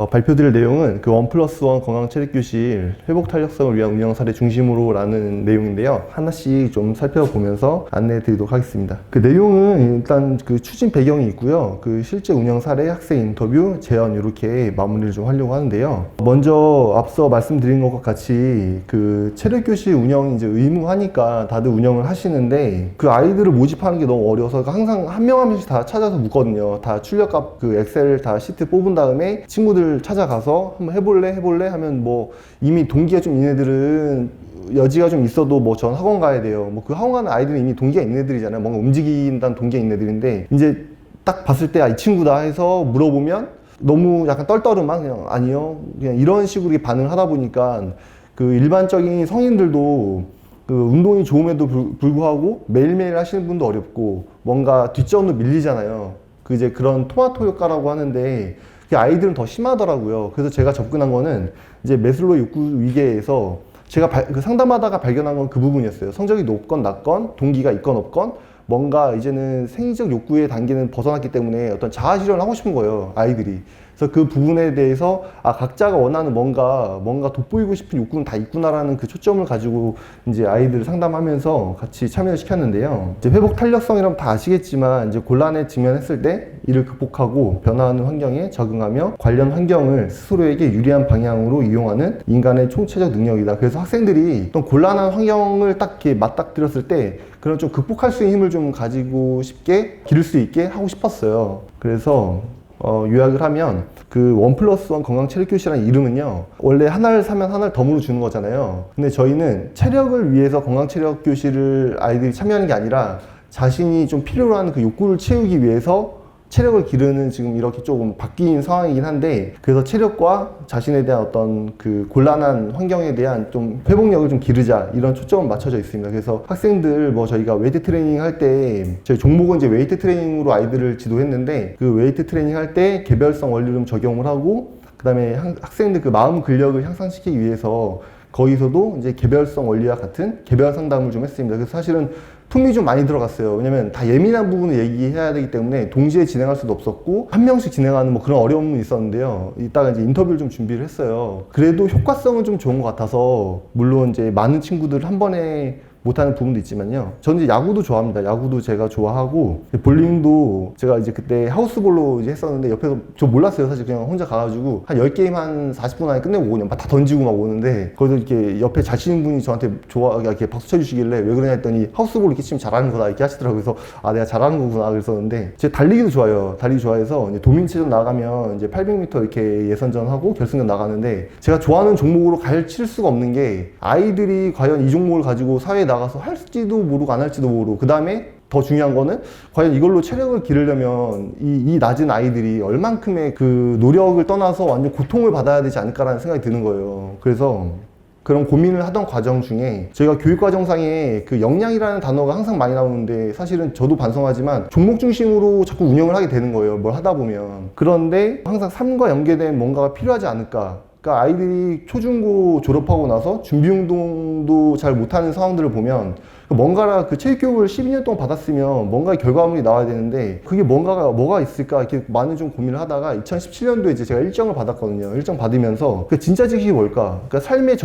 발표드릴 내용은 그 1+1 건강체력교실 회복 탄력성을 위한 운영 사례 중심으로 라는 내용인데요. 하나씩 좀 살펴보면서 안내해 드리도록 하겠습니다. 그 내용은 일단 그 추진 배경이 있고요. 그 실제 운영 사례, 학생 인터뷰, 제안 이렇게 마무리를 좀 하려고 하는데요. 먼저 앞서 말씀드린 것과 같이 그 체력교실 운영이 이제 의무하니까 다들 운영을 하시는데 그 아이들을 모집하는 게 너무 어려워서 항상 한 명 한 명씩 다 찾아서 묻거든요. 다 출력값 그 엑셀 다 시트 뽑은 다음에 친구들 찾아가서 한번 해볼래 하면 뭐 이미 동기가 좀 있는 애들은 여지가 좀 있어도 뭐 전 학원 가야 돼요. 뭐 그 학원 가는 아이들은 이미 동기가 있는 애들이잖아요. 뭔가 움직인다는 동기가 있는 애들인데 이제 딱 봤을 때 이 친구다 해서 물어보면 너무 약간 떨떠름한 그냥 아니요 그냥 이런 식으로 반응을 하다 보니까 그 일반적인 성인들도 그 운동이 좋음에도 불구하고 매일매일 하시는 분도 어렵고 뭔가 뒷전으로 밀리잖아요. 그 이제 그런 토마토 효과라고 하는데 아이들은 더 심하더라고요. 그래서 제가 접근한 거는 이제 매슬로우 욕구 위계에서 제가 그 상담하다가 발견한 건 그 부분이었어요. 성적이 높건 낮건 동기가 있건 없건 뭔가 이제는 생리적 욕구의 단계는 벗어났기 때문에 어떤 자아 실현을 하고 싶은 거예요, 아이들이. 그래서 그 부분에 대해서 각자가 원하는 뭔가 돋보이고 싶은 욕구는 다 있구나라는 그 초점을 가지고 이제 아이들을 상담하면서 같이 참여를 시켰는데요. 이제 회복 탄력성이라면 다 아시겠지만 이제 곤란에 직면했을 때 이를 극복하고 변화하는 환경에 적응하며 관련 환경을 스스로에게 유리한 방향으로 이용하는 인간의 총체적 능력이다. 그래서 학생들이 어떤 곤란한 환경을 딱 이렇게 맞닥뜨렸을 때 그런 좀 극복할 수 있는 힘을 좀 가지고 싶게 기를 수 있게 하고 싶었어요. 그래서 요약을 하면 그 1+1 건강체력교실이라는 이름은요, 원래 하나를 사면 하나를 덤으로 주는 거잖아요. 근데 저희는 체력을 위해서 건강체력교실을 아이들이 참여하는 게 아니라 자신이 좀 필요로 하는 그 욕구를 채우기 위해서 체력을 기르는 지금 이렇게 조금 바뀐 상황이긴 한데, 그래서 체력과 자신에 대한 어떤 그 곤란한 환경에 대한 좀 회복력을 좀 기르자 이런 초점은 맞춰져 있습니다. 그래서 학생들 뭐 저희가 웨이트 트레이닝 할 때 저희 종목은 이제 웨이트 트레이닝으로 아이들을 지도했는데 그 웨이트 트레이닝 할 때 개별성 원리를 좀 적용을 하고 그 다음에 학생들 그 마음 근력을 향상시키기 위해서 거기서도 이제 개별성 원리와 같은 개별 상담을 좀 했습니다. 그래서 사실은 품이 좀 많이 들어갔어요. 왜냐면 다 예민한 부분을 얘기해야 되기 때문에 동시에 진행할 수도 없었고 한 명씩 진행하는 뭐 그런 어려움은 있었는데요. 이따가 이제 인터뷰를 좀 준비를 했어요. 그래도 효과성은 좀 좋은 것 같아서 물론 이제 많은 친구들 한 번에 못하는 부분도 있지만요. 저는 이제 야구도 좋아합니다. 야구도 제가 좋아하고 볼링도 제가 이제 그때 하우스볼로 이제 했었는데 옆에서 저 몰랐어요. 사실 그냥 혼자 가가지고 한 10게임 한 40분 안에 끝내고 오거든요. 다 던지고 막 오는데 거기서 이렇게 옆에 잘 치는 분이 저한테 이렇게 박수 쳐주시길래 왜 그러냐 했더니 하우스볼 이렇게 치면 잘하는 거다 이렇게 하시더라고요. 그래서 내가 잘하는 거구나 그랬었는데 제가 달리기도 좋아요. 달리기 좋아해서 이제 도민체전 나가면 이제 800m 이렇게 예선전하고 결승전 나가는데 제가 좋아하는 종목으로 칠 수가 없는 게 아이들이 과연 이 종목을 가지고 사회에 나가서 할지도 모르고 안 할지도 모르고 그 다음에 더 중요한 거는 과연 이걸로 체력을 기르려면 이 낮은 아이들이 얼만큼의 그 노력을 떠나서 완전 고통을 받아야 되지 않을까라는 생각이 드는 거예요. 그래서 그런 고민을 하던 과정 중에 저희가 교육과정상에 그 역량이라는 단어가 항상 많이 나오는데 사실은 저도 반성하지만 종목 중심으로 자꾸 운영을 하게 되는 거예요. 뭘 하다 보면. 그런데 항상 삶과 연계된 뭔가가 필요하지 않을까. 그러니까 아이들이 초중고 졸업하고 나서 준비운동도 잘 못하는 상황들을 보면 뭔가 그 체육교육을 12년 동안 받았으면 뭔가의 결과물이 나와야 되는데 그게 뭐가 있을까 이렇게 많은 좀 고민을 하다가 2017년도에 이제 제가 일정을 받았거든요. 일정 받으면서 그 진짜 지식이 뭘까? 그러니까 삶에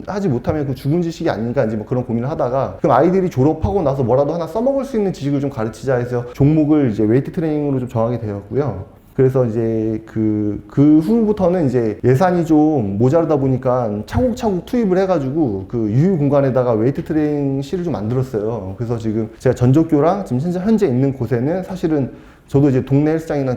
하지 못하면 그 죽은 지식이 아닌가 이제 뭐 그런 고민을 하다가 그럼 아이들이 졸업하고 나서 뭐라도 하나 써먹을 수 있는 지식을 좀 가르치자 해서 종목을 이제 웨이트 트레이닝으로 좀 정하게 되었고요. 그래서 이제 그 후부터는 이제 예산이 좀 모자르다 보니까 차곡차곡 투입을 해가지고 그 유휴 공간에다가 웨이트 트레이닝실을 좀 만들었어요. 그래서 지금 제가 전족교랑 지금 현재 있는 곳에는 사실은 저도 이제 동네 헬스장이나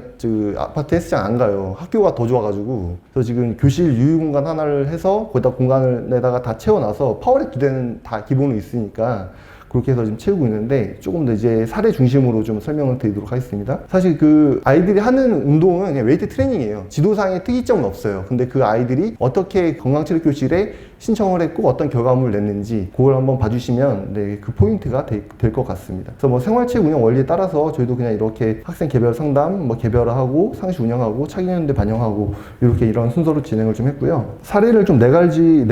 아파트 헬스장 안 가요. 학교가 더 좋아가지고. 그래서 지금 교실 유휴 공간 하나를 해서 거기다 공간에다가 다 채워놔서 파워랩 2대는 다 기본으로 있으니까 그렇게 해서 지금 채우고 있는데 조금 더 이제 사례 중심으로 좀 설명을 드리도록 하겠습니다. 사실 그 아이들이 하는 운동은 그냥 웨이트 트레이닝이에요. 지도상의 특이점은 없어요. 근데 그 아이들이 어떻게 건강체력교실에 신청을 했고 어떤 결과물을 냈는지 그걸 한번 봐주시면 네, 그 포인트가 될 것 같습니다. 그래서 뭐 생활책 운영 원리에 따라서 저희도 그냥 이렇게 학생 개별 상담, 뭐 개별화하고 상시 운영하고 차기년도에 반영하고 이렇게 이런 순서로 진행을 좀 했고요. 사례를 좀 네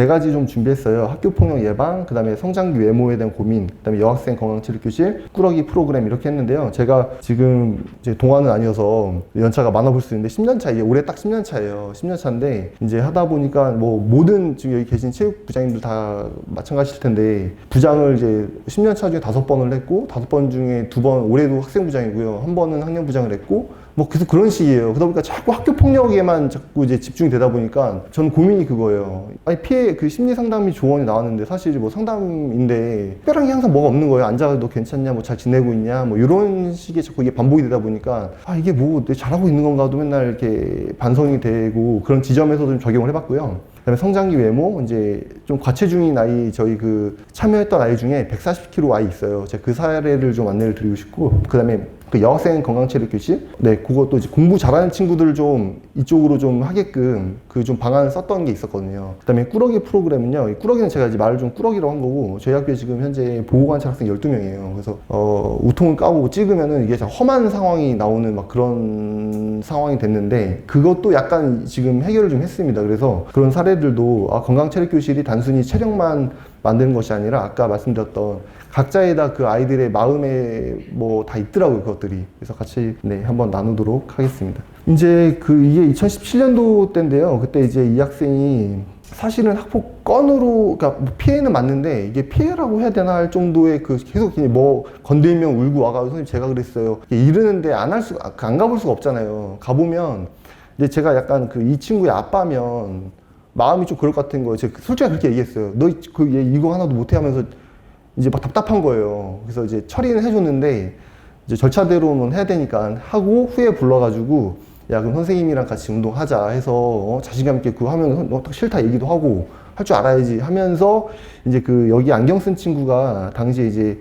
가지 좀 준비했어요. 학교 폭력 예방, 그다음에 성장기 외모에 대한 고민, 그다음에 여학생 건강체력교실, 꾸러기 프로그램 이렇게 했는데요. 제가 지금 이제 동안은 아니어서 연차가 많아볼 수 있는데 10년 차, 이게 올해 딱 10년 차예요. 10년 차인데 이제 하다 보니까 뭐 모든 지금 여기 계신 체육 부장님들 다 마찬가지일 텐데 부장을 이제 10년 차 중에 5번을 했고 5번 중에 2번 올해도 학생부장이고요. 한 번은 학년부장을 했고 뭐 계속 그런 식이에요. 그러다 보니까 자꾸 학교 폭력에만 자꾸 이제 집중이 되다 보니까 저는 고민이 그거예요. 아니 피해 그 심리 상담이 조언이 나왔는데 사실 뭐 상담인데 특별한 게 항상 뭐가 없는 거예요. 앉아서 너 괜찮냐, 뭐 잘 지내고 있냐, 뭐 이런 식의 자꾸 이게 반복이 되다 보니까 아 이게 뭐 내가 잘하고 있는 건가도 맨날 이렇게 반성이 되고 그런 지점에서도 좀 적용을 해봤고요. 그다음에 성장기 외모, 이제 좀 과체중인 아이, 저희 그 참여했던 아이 중에 140kg 아이 있어요. 제가 그 사례를 좀 안내를 드리고 싶고, 그다음에 그 여학생 건강체력교실, 네, 그것도 이제 공부 잘하는 친구들을 좀 이쪽으로 좀 하게끔 그 좀 방안을 썼던 게 있었거든요. 그다음에 꾸러기 프로그램은요, 이 꾸러기는 제가 이제 말을 좀 꾸러기로 한 거고, 저희 학교에 지금 현재 보호관찰 학생 12명이에요. 그래서 우통을 까고 찍으면은 이게 참 험한 상황이 나오는 막 그런 상황이 됐는데, 그것도 약간 지금 해결을 좀 했습니다. 그래서 그런 사례들도 건강체력교실이 단순히 체력만 만드는 것이 아니라 아까 말씀드렸던 각자에다 그 아이들의 마음에 뭐 다 있더라고요, 그것들이. 그래서 같이 네, 한번 나누도록 하겠습니다. 이제 이게 2017년도 때인데요. 그때 이제 이 학생이 사실은 학폭 건으로, 그러니까 뭐 피해는 맞는데 이게 피해라고 해야 되나 할 정도의 그 계속 뭐 건들면 울고 와가지고 선생님 제가 그랬어요. 이러는데 안 가볼 수가 없잖아요. 가보면 이제 제가 약간 이 친구의 아빠면 마음이 좀 그럴 것 같은 거예요. 제가 솔직히 그렇게 얘기했어요. 너 얘 이거 하나도 못해 하면서 이제 막 답답한 거예요. 그래서 이제 처리는 해줬는데 이제 절차대로는 해야 되니까 하고 후에 불러가지고 야 그럼 선생님이랑 같이 운동하자 해서 자신감 있게 그거 하면 싫다 얘기도 하고 할 줄 알아야지 하면서 이제 여기 안경 쓴 친구가 당시에 이제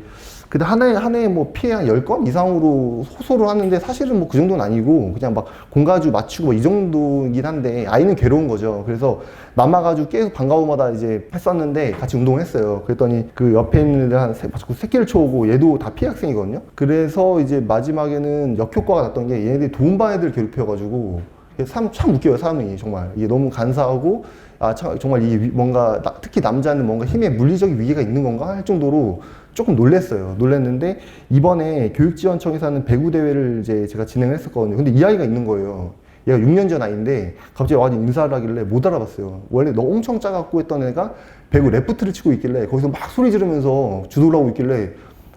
근데 한 해에 뭐 피해 한 10건 이상으로 호소를 하는데 사실은 뭐 그 정도는 아니고 그냥 막 공가주 맞추고 뭐 이 정도이긴 한데 아이는 괴로운 거죠. 그래서 남아가지고 계속 방과후마다 이제 했었는데 같이 운동을 했어요. 그랬더니 그 옆에 있는 애들 자꾸 새끼를 쳐오고 얘도 다 피해 학생이거든요. 그래서 이제 마지막에는 역효과가 났던 게 얘네들이 도움반 애들 괴롭혀가지고 참 웃겨요, 사람이 정말. 이게 너무 간사하고 정말 이게 뭔가 특히 남자는 뭔가 힘의 물리적인 위기가 있는 건가 할 정도로 조금 놀랬는데 이번에 교육지원청에서 하는 배구 대회를 이제 제가 진행을 했었거든요. 근데 이 아이가 있는 거예요. 얘가 6년 전 아이인데 갑자기 와서 인사를 하길래 못 알아봤어요. 원래 너 엄청 작았고 했던 애가 배구 레프트를 치고 있길래 거기서 막 소리 지르면서 주도를 하고 있길래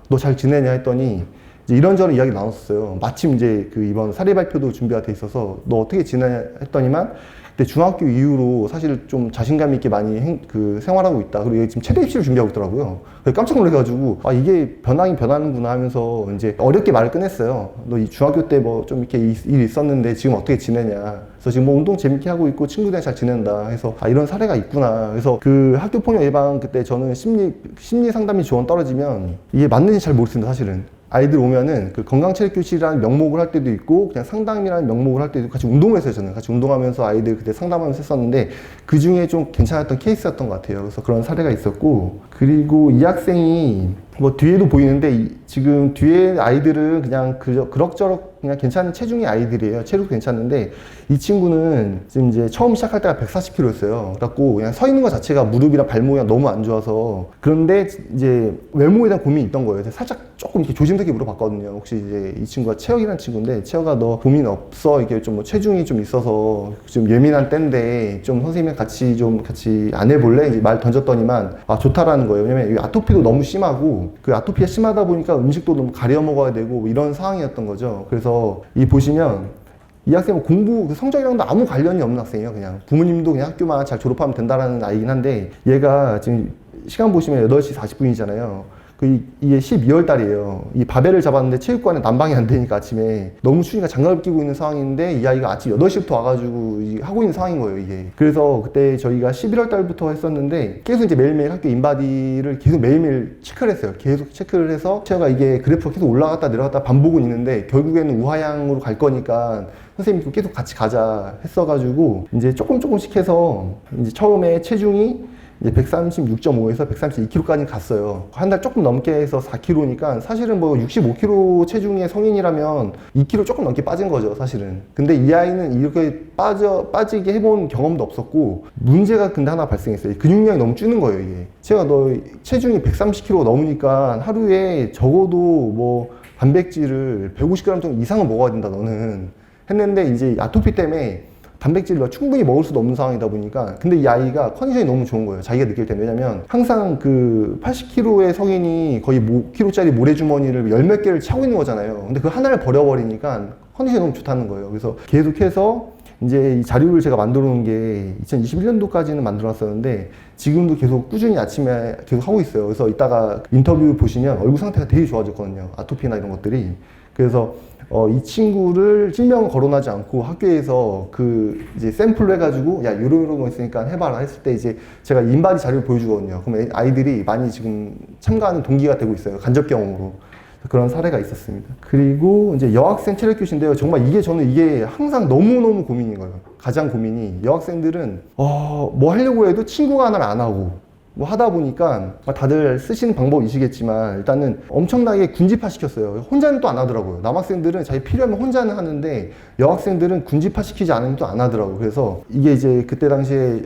너 잘 지내냐 했더니 이제 이런저런 이야기 나눴어요. 마침 이제 이번 사례 발표도 준비가 돼 있어서 너 어떻게 지내냐 했더니만 근데 중학교 이후로 사실 좀 자신감 있게 많이 생활하고 있다. 그리고 얘 지금 체대 입시를 준비하고 있더라고요. 그래서 깜짝 놀래가지고 이게 변하는구나 하면서 이제 어렵게 말을 꺼냈어요. 너 이 중학교 때 뭐 좀 이렇게 일 있었는데 지금 어떻게 지내냐. 그래서 지금 뭐 운동 재밌게 하고 있고 친구들이랑 잘 지낸다. 해서 이런 사례가 있구나. 그래서 학교 폭력 예방 그때 저는 심리 상담이 지원 떨어지면 이게 맞는지 잘 모르겠습니다, 사실은. 아이들 오면은 건강체력교실이라는 명목을 할 때도 있고 그냥 상담이라는 명목을 할 때도 같이 운동을 했어요. 저는 같이 운동하면서 아이들 그때 상담하면서 했었는데 그 중에 좀 괜찮았던 케이스였던 것 같아요. 그래서 그런 사례가 있었고, 그리고 이 학생이 뭐 뒤에도 보이는데 지금 뒤에 아이들은 그냥 그럭저럭 그냥 괜찮은 체중의 아이들이에요. 체력도 괜찮은데 이 친구는 지금 이제 처음 시작할 때가 140kg였어요. 그래갖고 그냥 서 있는 것 자체가 무릎이랑 발목이 너무 안 좋아서. 그런데 이제 외모에 대한 고민이 있던 거예요. 살짝 조금 이렇게 조심스럽게 물어봤거든요. 혹시 이제 이 친구가 채혁이라는 친구인데 채혁아 너 고민 없어? 이게 좀 뭐 체중이 좀 있어서 좀 예민한 때인데 좀 선생님이랑 같이 안 해볼래? 이제 말 던졌더니만 좋다라는 거예요. 왜냐면 이 아토피도 너무 심하고 그 아토피가 심하다 보니까 음식도 너무 가려 먹어야 되고 이런 상황이었던 거죠. 그래서 보시면 이 학생은 공부 성적이랑도 아무 관련이 없는 학생이에요. 그냥 부모님도 그냥 학교만 잘 졸업하면 된다라는 아이긴 한데 얘가 지금 시간 보시면 8시 40분이잖아요. 이게 12월 달이에요. 이 바벨을 잡았는데 체육관에 난방이 안 되니까 아침에 너무 추우니까 장갑을 끼고 있는 상황인데 이 아이가 아침 8시부터 와가지고 하고 있는 상황인 거예요, 이게. 그래서 그때 저희가 11월 달부터 했었는데 계속 이제 매일매일 학교 인바디를 계속 매일매일 체크를 했어요. 계속 체크를 해서 제가 이게 그래프가 계속 올라갔다 내려갔다 반복은 있는데 결국에는 우하향으로 갈 거니까 선생님도 계속 같이 가자 했어가지고 이제 조금씩 해서 이제 처음에 체중이 이제 136.5에서 132kg까지 갔어요. 한 달 조금 넘게 해서 4kg니까 사실은 뭐 65kg 체중의 성인이라면 2kg 조금 넘게 빠진 거죠, 사실은. 근데 이 아이는 이렇게 빠지게 해본 경험도 없었고, 문제가 근데 하나 발생했어요. 근육량이 너무 줄는 거예요, 이게. 제가 너 체중이 130kg 넘으니까 하루에 적어도 뭐 단백질을 150g 정도 이상은 먹어야 된다, 너는. 했는데 이제 아토피 때문에 단백질을 충분히 먹을 수도 없는 상황이다 보니까, 근데 이 아이가 컨디션이 너무 좋은 거예요, 자기가 느낄 때는. 왜냐면 항상 그 80kg의 성인이 거의 5kg짜리 모래주머니를 열 몇 개를 차고 있는 거잖아요. 근데 그 하나를 버려버리니까 컨디션이 너무 좋다는 거예요. 그래서 계속해서 이제 이 자료를 제가 만들어 놓은 게 2021년도까지는 만들어 놨었는데, 지금도 계속 꾸준히 아침에 계속 하고 있어요. 그래서 이따가 인터뷰 보시면 얼굴 상태가 되게 좋아졌거든요, 아토피나 이런 것들이. 그래서 이 친구를 실명을 거론하지 않고 학교에서 그 이제 샘플로 해가지고, 야, 요런 거 있으니까 해봐라 했을 때 이제 제가 인바디 자료를 보여주거든요. 그럼 아이들이 많이 지금 참가하는 동기가 되고 있어요, 간접 경험으로. 그런 사례가 있었습니다. 그리고 이제 여학생 체력 교실인데요. 정말 저는 이게 항상 너무너무 고민인 거예요. 가장 고민이, 여학생들은 뭐 하려고 해도 친구가 하나를 안 하고, 뭐 하다 보니까 다들 쓰시는 방법이시겠지만 일단은 엄청나게 군집화 시켰어요. 혼자는 또 안 하더라고요. 남학생들은 자기 필요하면 혼자는 하는데 여학생들은 군집화 시키지 않으면 또 안 하더라고요. 그래서 이게 이제 그때 당시에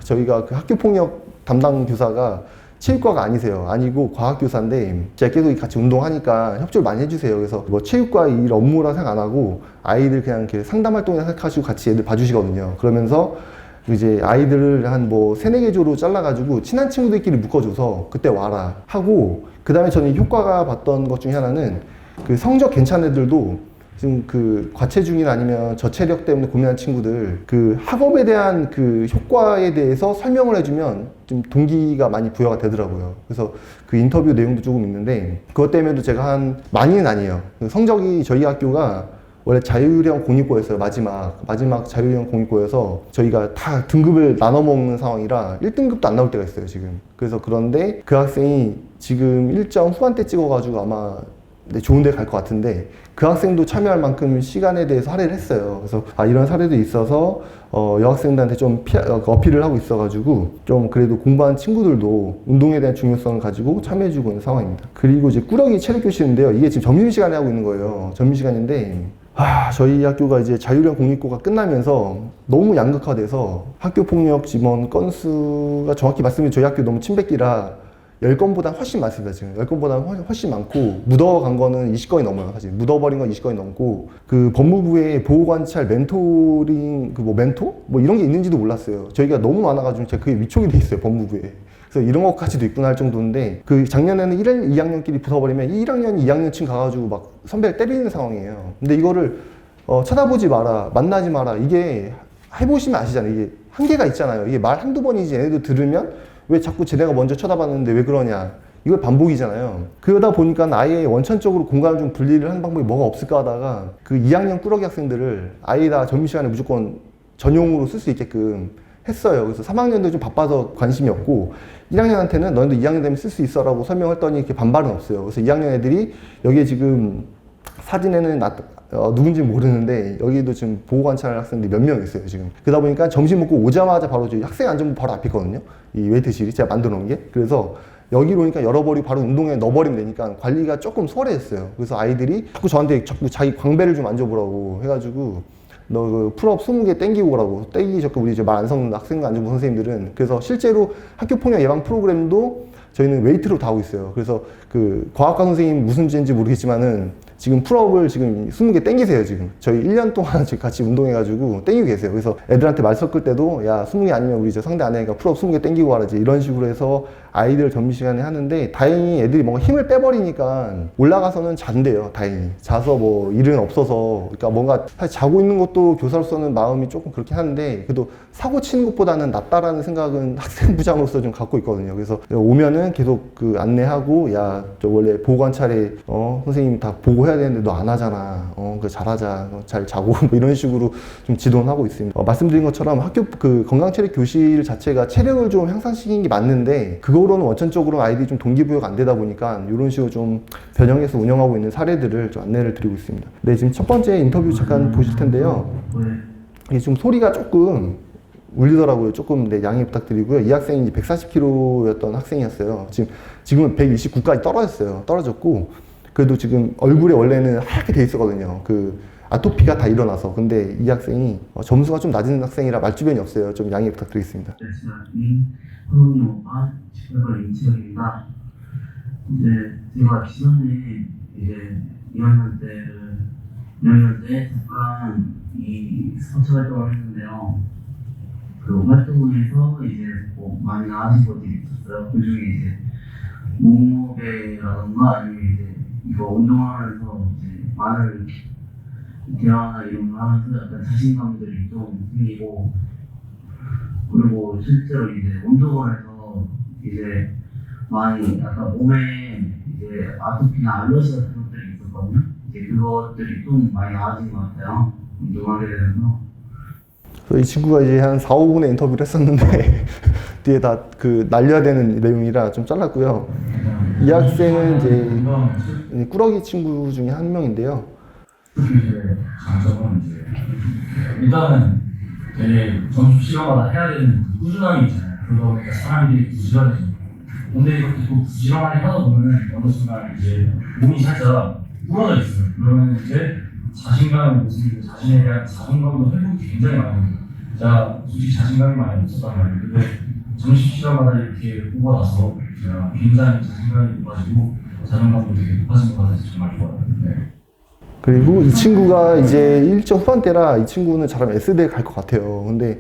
저희가 그 학교폭력 담당 교사가 체육과가 아니고 과학교사인데, 제가 계속 같이 운동하니까 협조를 많이 해주세요. 그래서 뭐 체육과 일 업무라 생각 안 하고 아이들 그냥 이렇게 상담 활동이나 생각하시고 같이 애들 봐주시거든요. 그러면서 이제 아이들을 한 뭐 3-4개 조로 잘라가지고 친한 친구들끼리 묶어줘서 그때 와라 하고, 그 다음에 저는 효과가 봤던 것 중에 하나는 그 성적 괜찮은 애들도 지금 그 과체중이나 아니면 저체력 때문에 고민하는 친구들, 그 학업에 대한 그 효과에 대해서 설명을 해주면 좀 동기가 많이 부여가 되더라고요. 그래서 그 인터뷰 내용도 조금 있는데, 그것 때문에도 제가 많이는 아니에요. 성적이 저희 학교가 원래 자율형 공익고였어요. 마지막 자율형 공익고여서 저희가 다 등급을 나눠 먹는 상황이라 1등급도 안 나올 때가 있어요, 지금. 그래서 그런데 그 학생이 지금 1점 후반대 찍어가지고 아마 좋은 데 갈 것 같은데, 그 학생도 참여할 만큼 시간에 대해서 할애를 했어요. 그래서 이런 사례도 있어서 여학생들한테 좀 어필을 하고 있어가지고 좀 그래도 공부하는 친구들도 운동에 대한 중요성을 가지고 참여해주고 있는 상황입니다. 그리고 이제 꾸러기 체력교실인데요. 이게 지금 점심시간에 하고 있는 거예요. 점심시간인데 저희 학교가 이제 자율형 공익고가 끝나면서 너무 양극화돼서 학교 폭력 지원 건수가, 정확히 말씀드리면 저희 학교 너무 친백기라 10건보다 훨씬 많습니다. 지금 10건보다 훨씬 많고, 묻어간 거는 20건이 넘어요. 사실 묻어버린 건 20건이 넘고, 그 법무부에 보호관찰 멘토링 멘토? 뭐 이런 게 있는지도 몰랐어요. 저희가 너무 많아가지고 제가 그게 위촉이 돼 있어요, 법무부에. 그래서 이런 것까지도 있구나 할 정도인데, 그 작년에는 1년, 2학년끼리 붙어버리면 1학년, 2학년층 가가지고 막 선배를 때리는 상황이에요. 근데 이거를 쳐다보지 마라, 만나지 마라, 이게 해보시면 아시잖아요. 이게 한계가 있잖아요. 이게 말 한두 번이지 얘네도 들으면 왜 자꾸 쟤네가 먼저 쳐다봤는데 왜 그러냐, 이걸 반복이잖아요. 그러다 보니까 아예 원천적으로 공간을 좀 분리를 하는 방법이 뭐가 없을까 하다가 그 2학년 꾸러기 학생들을 아예 다 점심시간에 무조건 전용으로 쓸 수 있게끔 했어요. 그래서 3학년도 좀 바빠서 관심이 없고, 1학년한테는 너네도 2학년 되면 쓸 수 있어 라고 설명했더니 이렇게 반발은 없어요. 그래서 2학년 애들이 여기에 지금 사진에는 누군지 모르는데 여기도 지금 보호관찰 학생들이 몇 명 있어요, 지금. 그러다 보니까 점심 먹고 오자마자 바로 저희 학생 안전부 바로 앞에 있거든요, 이 웨이트실이 제가 만들어 놓은 게. 그래서 여기로 오니까 열어버리고 바로 운동에 넣어버리면 되니까 관리가 조금 수월해졌어요. 그래서 아이들이 자꾸 자기 광배를 좀 만져보라고 해가지고, 너 그 풀업 20개 땡기고 오라고. 땡기셨고, 우리 이제 말 안 섞는 학생 안전부 선생님들은. 그래서 실제로 학교 폭력 예방 프로그램도 저희는 웨이트로 다 하고 있어요. 그래서 그 과학과 선생님 무슨 죄인지 모르겠지만은 지금 풀업을 지금 20개 땡기세요, 지금. 저희 1년 동안 지금 같이 운동해가지고 땡기고 계세요. 그래서 애들한테 말 섞을 때도, 야, 20개 아니면 우리 상대 안 하니까 풀업 20개 땡기고 와라지. 이런 식으로 해서 아이들 점심시간에 하는데, 다행히 애들이 뭔가 힘을 빼버리니까 올라가서는 잔대요, 다행히. 자서 뭐 일은 없어서. 그러니까 뭔가 사실 자고 있는 것도 교사로서는 마음이 조금 그렇긴 한데, 그래도 사고 치는 것보다는 낫다라는 생각은 학생부장으로서 좀 갖고 있거든요. 그래서 오면은 계속 그 안내하고, 야, 저 원래 보호관찰에 선생님 다 보고해야 되는데 너 안 하잖아. 그 잘하자. 잘 자고 뭐 이런 식으로 좀 지도는 하고 있습니다. 말씀드린 것처럼 학교 그 건강체력 교실 자체가 체력을 좀 향상시키는 게 맞는데, 그거로는 원천적으로 아이들이 좀 동기부여가 안 되다 보니까 이런 식으로 좀 변형해서 운영하고 있는 사례들을 좀 안내를 드리고 있습니다. 네, 지금 첫 번째 인터뷰 잠깐 보실 텐데요. 이게 좀 소리가 조금 울리더라고요. 조금 양해 부탁드리고요. 이 학생이 이제 140kg였던 학생이었어요. 지금은 129까지 떨어졌고, 그래도 지금 얼굴에 원래는 하얗게 돼 있었거든요. 그 아토피가 다 일어나서. 근데 이 학생이 점수가 좀 낮은 학생이라 말주변이 없어요. 좀 양해 부탁드리겠습니다. 선생님 오빠, 친구가 임채영입니다. 이제 제가 지난해 이제 2학년 때 잠깐 이 스포츠 활동을 했는데요. 그 활동에서 이제 뭐 많이 나아진 것들이 있었어요. 그 중에 이제 몸무게라던가 아니면 이제 이거 운동하면서 이제 많은 대화나 이런 거 하면서 약간 자신감들이 좀 생기고, 그리고 실제로 이제 운동을 해서 이제 많이 약간 몸에 이제 아토피나 알러지 같은 것들이 있었거든요. 이제 그것들이 좀 많이 나아진 것 같아요. 운동하게 되면서. 이 친구가 이제 한 4, 5분의 인터뷰를 했었는데 뒤에 다 그 날려야 되는 내용이라 좀 잘랐고요. 이 학생은 이제 꾸러기 친구 중에 한 명인데요. 이제 장점은 이제 일단은 되게 점심 시간마다 해야 되는 꾸준함이 있잖아요. 그러다 보니까 사람들이 부지런해져요. 근데 이렇게 또 부지런하게 하다 보면 어느 순간 이제 몸이 살짝 부러져 있어요. 그러면 이제 자신감의 모습이고 자신에 대한 자존감도 회복이 굉장히 많이 됩니다. 제가 솔직히 자신감이 많이 없었단 말이에요. 근데 점심시간마다 이렇게 보고 나서 제가 굉장히 자신감이 높아지고 자존감도 되게 높아진 것 같아서 정말 좋아요. 네. 그리고 이 친구가 이제 1점 후반대라 이 친구는 잘하면 S대에 갈 것 같아요. 근데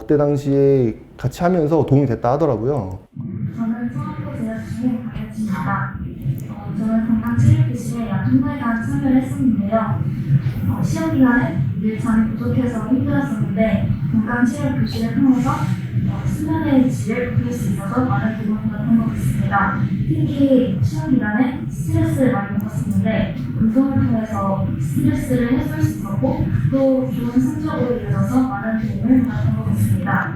그때 당시에 같이 하면서 도움이 됐다 하더라고요. 저는 수학부 재학 중인 박혜진입니다. 저는 건강체육교실에 약 한 달간 참여를 했었는데요. 시험 기간에 늘 잠이 부족해서 힘들었었는데 건강체육교실을 통해서 수면의 질을 높일 수 있어서 많은 도움을 받은 것 같습니다. 특히 시험 기간에 스트레스를 많이 받았었는데 운동을 통해서 스트레스를 해소할 수 있었고 또 좋은 성적으로 이어져서 많은 도움을 받은 것 같습니다.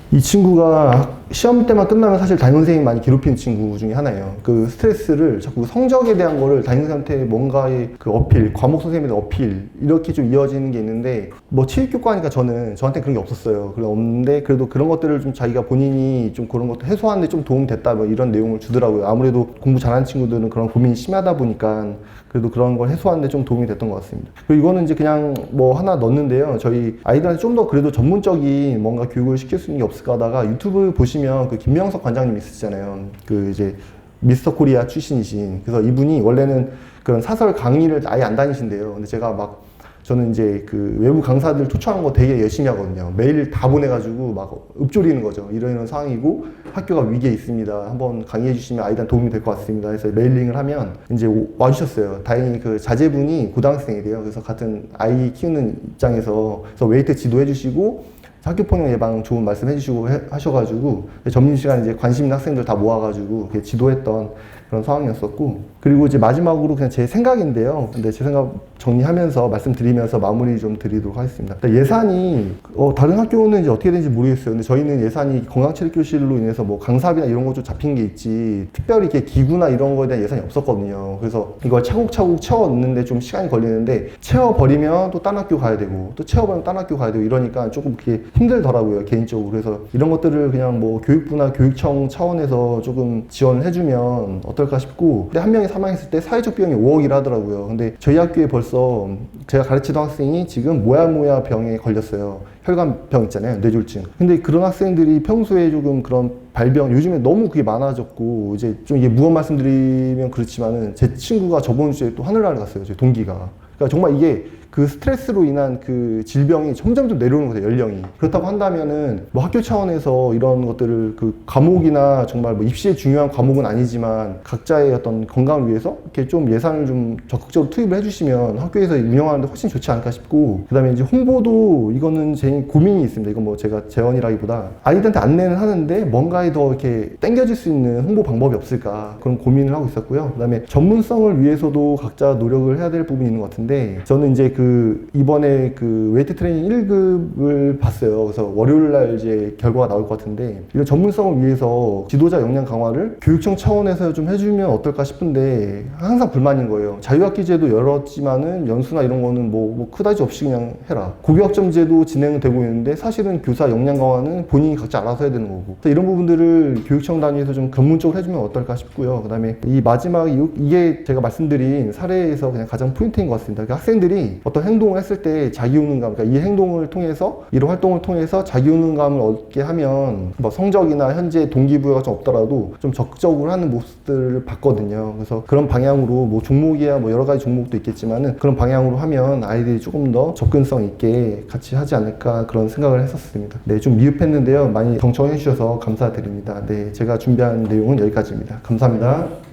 이 친구가 시험 때만 끝나면 사실 담임선생님이 많이 괴롭히는 친구 중에 하나예요. 그 스트레스를 자꾸 성적에 대한 거를 담임선생님한테 뭔가의 그 어필, 과목 선생님에 대한 어필 이렇게 좀 이어지는 게 있는데 뭐 체육교과니까 저한테 그런 게 없었어요. 없는데 그래도 그런 것들을 좀 자기가 본인이 좀 그런 것도 해소하는데 좀 도움 됐다 뭐 이런 내용을 주더라고요. 아무래도 공부 잘하는 친구들은 그런 고민이 심하다 보니까 그래도 그런 걸 해소하는데 좀 도움이 됐던 것 같습니다. 그리고 이거는 이제 그냥 뭐 하나 넣었는데요. 저희 아이들한테 좀 더 그래도 전문적인 뭔가 교육을 시킬 수 있는 게 없을까 하다가 유튜브 보시면 그 김명석 관장님 있으시잖아요. 그 이제 미스터 코리아 출신이신. 그래서 이분이 원래는 그런 사설 강의를 아예 안 다니신대요. 근데 제가 저는 이제 그 외부 강사들 초청하는 거 되게 열심히 하거든요. 메일 다 보내가지고 막 읊조리는 거죠. 이런 상황이고 학교가 위기에 있습니다. 한번 강의해 주시면 아이들한테 도움이 될 것 같습니다. 그래서 메일링을 하면 이제 와주셨어요. 다행히 그 자제분이 고등학생이래요. 그래서 같은 아이 키우는 입장에서 그래서 웨이트 지도해 주시고 학교폭력 예방 좋은 말씀 해주시고 하셔가지고 점심시간에 이제 관심 있는 학생들 다 모아가지고 이렇게 지도했던 그런 상황이었었고, 그리고 이제 마지막으로 그냥 제 생각인데요. 근데 제 생각 정리하면서 말씀드리면서 마무리 좀 드리도록 하겠습니다. 예산이 다른 학교는 이제 어떻게 되는지 모르겠어요. 근데 저희는 예산이 건강체육교실로 인해서 뭐 강사비나 이런 거 좀 잡힌 게 있지 특별히 이렇게 기구나 이런 거에 대한 예산이 없었거든요. 그래서 이걸 차곡차곡 채워 넣는데 좀 시간이 걸리는데 채워버리면 또 딴 학교 가야 되고 또 채워버리면 딴 학교 가야 되고 이러니까 조금 그렇게 힘들더라고요, 개인적으로. 그래서 이런 것들을 그냥 뭐 교육부나 교육청 차원에서 조금 지원을 해주면 어떨까 싶고, 근데 한 명이 사망했을 때 사회적 비용이 5억이라 하더라고요. 근데 저희 학교에 벌써 제가 가르치던 학생이 지금 모야모야 병에 걸렸어요. 혈관병 있잖아요, 뇌졸중. 근데 그런 학생들이 평소에 조금 그런 발병, 요즘에 너무 그게 많아졌고, 이제 좀 이게 무언 말씀드리면 그렇지만은 제 친구가 저번 주에 또 하늘나라를 갔어요, 제 동기가. 그러니까 정말 이게 그 스트레스로 인한 그 질병이 점점 좀 내려오는 거예요, 연령이. 그렇다고 한다면은 뭐 학교 차원에서 이런 것들을 그 과목이나 정말 뭐 입시에 중요한 과목은 아니지만 각자의 어떤 건강을 위해서 이렇게 좀 예산을 좀 적극적으로 투입을 해주시면 학교에서 운영하는데 훨씬 좋지 않을까 싶고, 그 다음에 이제 홍보도 이거는 제 고민이 있습니다. 이건 뭐 제가 재원이라기보다 아이들한테 안내는 하는데 뭔가에 더 이렇게 땡겨질 수 있는 홍보 방법이 없을까 그런 고민을 하고 있었고요. 그 다음에 전문성을 위해서도 각자 노력을 해야 될 부분이 있는 것 같은데, 저는 이제 그 이번에 웨이트 트레이닝 1급을 봤어요. 그래서 월요일날 이제 결과가 나올 것 같은데, 이런 전문성을 위해서 지도자 역량 강화를 교육청 차원에서 좀 해주면 어떨까 싶은데 항상 불만인 거예요. 자유학기제도 열었지만은 연수나 이런 거는 뭐 그다지 없이 그냥 해라. 고교학점제도 진행되고 있는데 사실은 교사 역량 강화는 본인이 각자 알아서 해야 되는 거고, 그래서 이런 부분들을 교육청 단위에서 좀 전문적으로 해주면 어떨까 싶고요. 그 다음에 이 마지막 이게 제가 말씀드린 사례에서 그냥 가장 포인트인 것 같습니다. 그러니까 학생들이 어떤 행동을 했을 때 자기효능감, 그러니까 이 행동을 통해서, 이런 활동을 통해서 자기효능감을 얻게 하면 뭐 성적이나 현재 동기부여가 좀 없더라도 좀 적극적으로 하는 모습들을 봤거든요. 그래서 그런 방향으로 뭐 종목이야 뭐 여러 가지 종목도 있겠지만은 그런 방향으로 하면 아이들이 조금 더 접근성 있게 같이 하지 않을까 그런 생각을 했었습니다. 네, 좀 미흡했는데요. 많이 경청해 주셔서 감사드립니다. 네, 제가 준비한 내용은 여기까지입니다. 감사합니다.